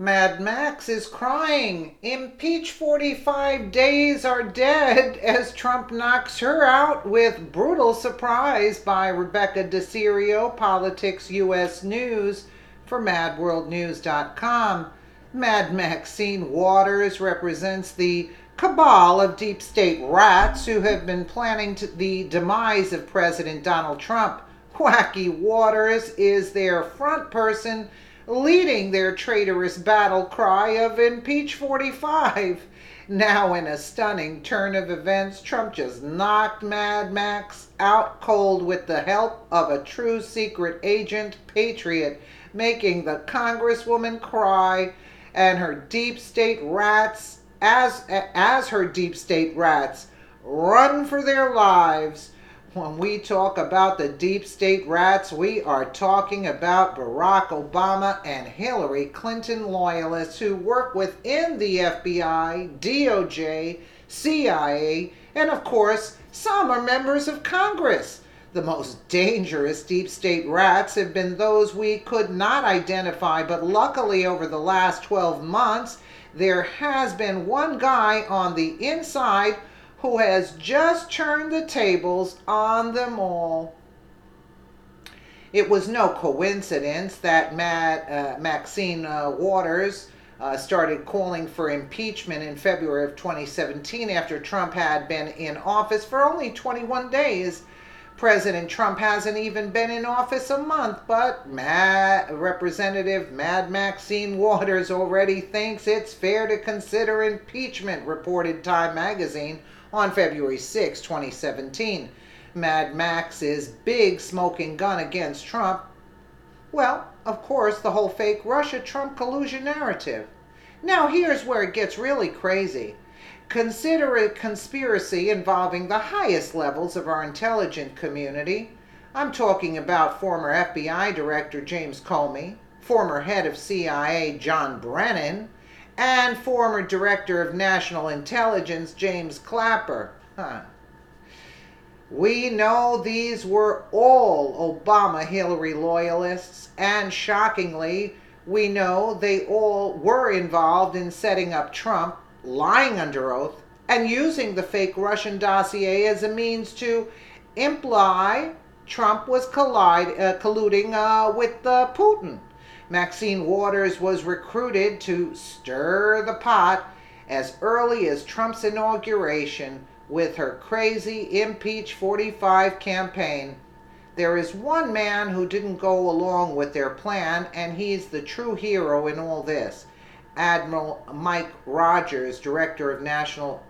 Mad Max is crying. Impeach 45 days are dead as Trump knocks her out with brutal surprise by Rebecca DeCirio, Politics US News for MadWorldNews.com. Mad Maxine Waters represents the cabal of deep state rats who have been planning the demise of President Donald Trump. Wacky Waters is their front person leading their traitorous battle cry of Impeach 45. Now, in a stunning turn of events, Trump just knocked Mad Max out cold with the help of a true secret agent patriot, making the Congresswoman cry and her deep state rats, as her deep state rats run for their lives. When we talk about the deep state rats, we are talking about Barack Obama and Hillary Clinton loyalists who work within the FBI, DOJ, CIA, and of course, some are members of Congress. The most dangerous deep state rats have been those we could not identify, but luckily over the last 12 months, there has been one guy on the inside who has just turned the tables on them all. It was no coincidence that Maxine Waters started calling for impeachment in February of 2017 after Trump had been in office for only 21 days. President Trump hasn't even been in office a month, but Representative Mad Maxine Waters already thinks it's fair to consider impeachment, reported Time magazine on February 6, 2017. Mad Max's big smoking gun against Trump, well, of course, the whole fake Russia-Trump collusion narrative. Now here's where it gets really crazy. Consider a conspiracy involving the highest levels of our intelligence community. I'm talking about former FBI Director James Comey, former head of CIA John Brennan, and former Director of National Intelligence James Clapper. We know these were all Obama-Hillary loyalists, and shockingly, we know they all were involved in setting up Trump, lying under oath, and using the fake Russian dossier as a means to imply Trump was colluding with Putin. Maxine Waters was recruited to stir the pot as early as Trump's inauguration with her crazy Impeach 45 campaign. There is one man who didn't go along with their plan, and he's the true hero in all this. Admiral Mike Rogers, Director of National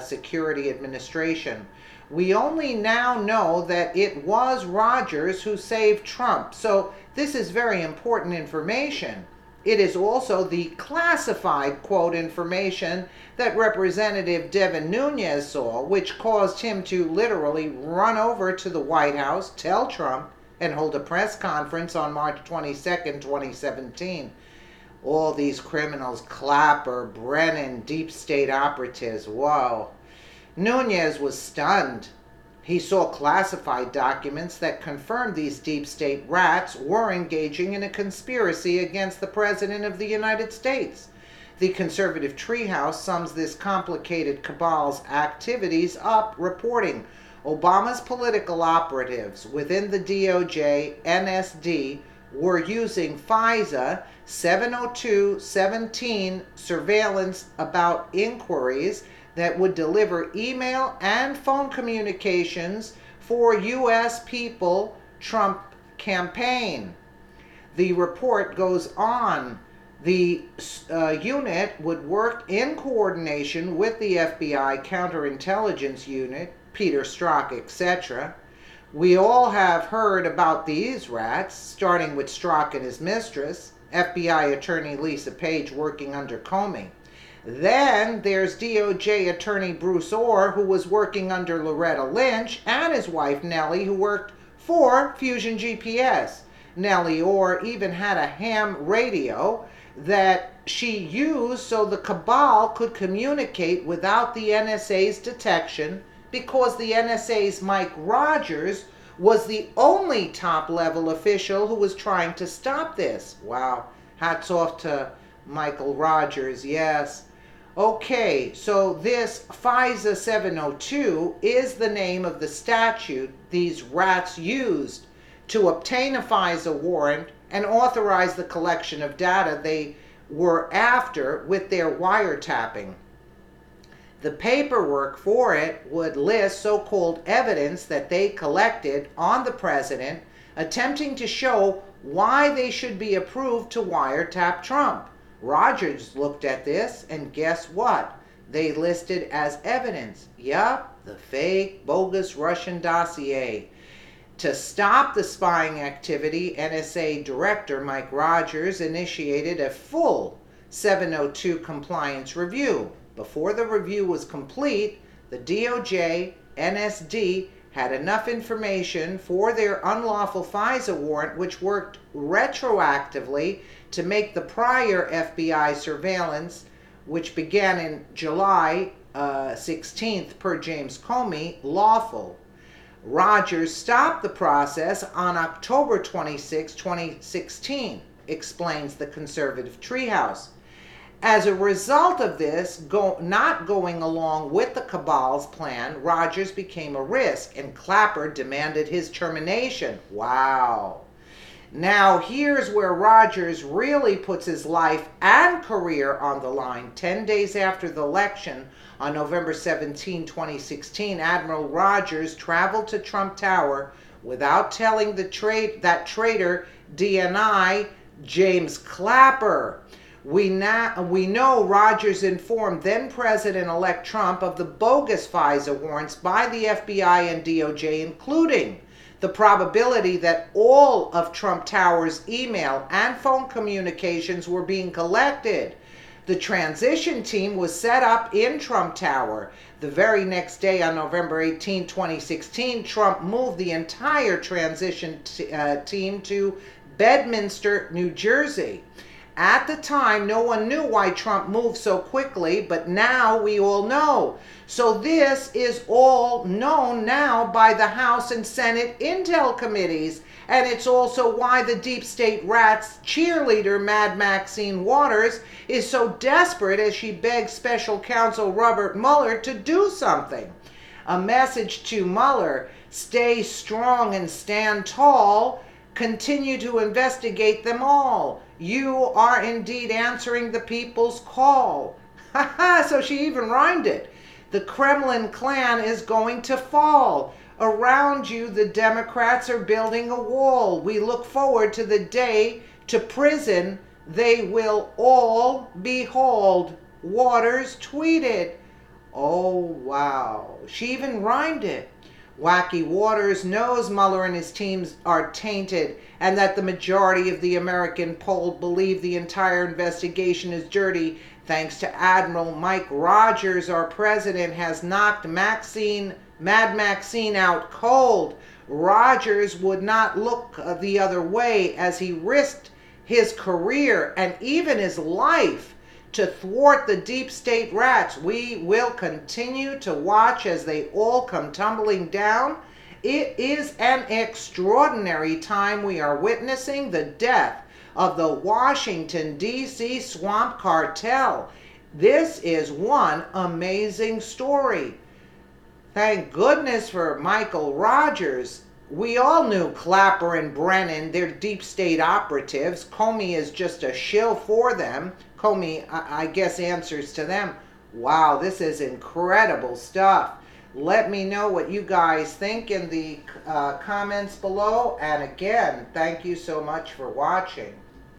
Security Administration. We only now know that it was Rogers who saved Trump, so this is very important information. It is also the classified, quote, information that Representative Devin Nunes saw, which caused him to literally run over to the White House, tell Trump, and hold a press conference on March 22nd, 2017. All these criminals, Clapper, Brennan, deep state operatives, whoa. Nunes was stunned. He saw classified documents that confirmed these deep state rats were engaging in a conspiracy against the President of the United States. The conservative treehouse sums this complicated cabal's activities up, reporting Obama's political operatives within the DOJ, NSD, were using FISA 702.17 surveillance about inquiries that would deliver email and phone communications for U.S. people Trump campaign. The report goes on. The unit would work in coordination with the FBI counterintelligence unit, Peter Strzok, etc. We all have heard about these rats, starting with Strzok and his mistress, FBI attorney Lisa Page working under Comey. Then there's DOJ attorney Bruce Orr, who was working under Loretta Lynch, and his wife Nellie, who worked for Fusion GPS. Nellie Orr even had a ham radio that she used so the cabal could communicate without the NSA's detection, because the NSA's Mike Rogers was the only top-level official who was trying to stop this. Wow. Hats off to Michael Rogers, yes. Okay, so this FISA 702 is the name of the statute these rats used to obtain a FISA warrant and authorize the collection of data they were after with their wiretapping. The paperwork for it would list so-called evidence that they collected on the president, attempting to show why they should be approved to wiretap Trump. Rogers looked at this, and guess what? They listed as evidence. Yup, the fake, bogus Russian dossier. To stop the spying activity, NSA Director Mike Rogers initiated a full 702 compliance review. Before the review was complete, the DOJ, NSD had enough information for their unlawful FISA warrant, which worked retroactively to make the prior FBI surveillance, which began in July 16th per James Comey, lawful. Rogers stopped the process on October 26, 2016, explains the conservative treehouse. As a result of this, not going along with the cabal's plan, Rogers became a risk, and Clapper demanded his termination. Wow. Now, here's where Rogers really puts his life and career on the line. 10 days after the election, on November 17, 2016, Admiral Rogers traveled to Trump Tower without telling that traitor DNI James Clapper. We know Rogers informed then-President-elect Trump of the bogus FISA warrants by the FBI and DOJ, including the probability that all of Trump Tower's email and phone communications were being collected. The transition team was set up in Trump Tower. The very next day, on November 18, 2016, Trump moved the entire transition team to Bedminster, New Jersey. At the time, no one knew why Trump moved so quickly, but now we all know. So this is all known now by the House and Senate Intel committees, and it's also why the deep state rat's cheerleader, Mad Maxine Waters, is so desperate as she begs special counsel Robert Mueller to do something. A message to Mueller: stay strong and stand tall. Continue to investigate them all. You are indeed answering the people's call. Ha ha, so she even rhymed it. The Kremlin clan is going to fall. Around you, the Democrats are building a wall. We look forward to the day to prison they will all be hauled. Waters tweeted. Oh, wow. She even rhymed it. Wacky Waters knows Mueller and his teams are tainted, and that the majority of the American polled believe the entire investigation is dirty. Thanks to Admiral Mike Rogers, our president has knocked Mad Maxine out cold. Rogers would not look the other way as he risked his career and even his life to thwart the deep state rats. We will continue to watch as they all come tumbling down. It is an extraordinary time we are witnessing the death of the Washington, D.C. swamp cartel. This is one amazing story. Thank goodness for Michael Rogers. We all knew Clapper and Brennan, they're deep state operatives. Comey is just a shill for them. Comey, I guess, answers to them. Wow, this is incredible stuff. Let me know what you guys think in the comments below. And again, thank you so much for watching.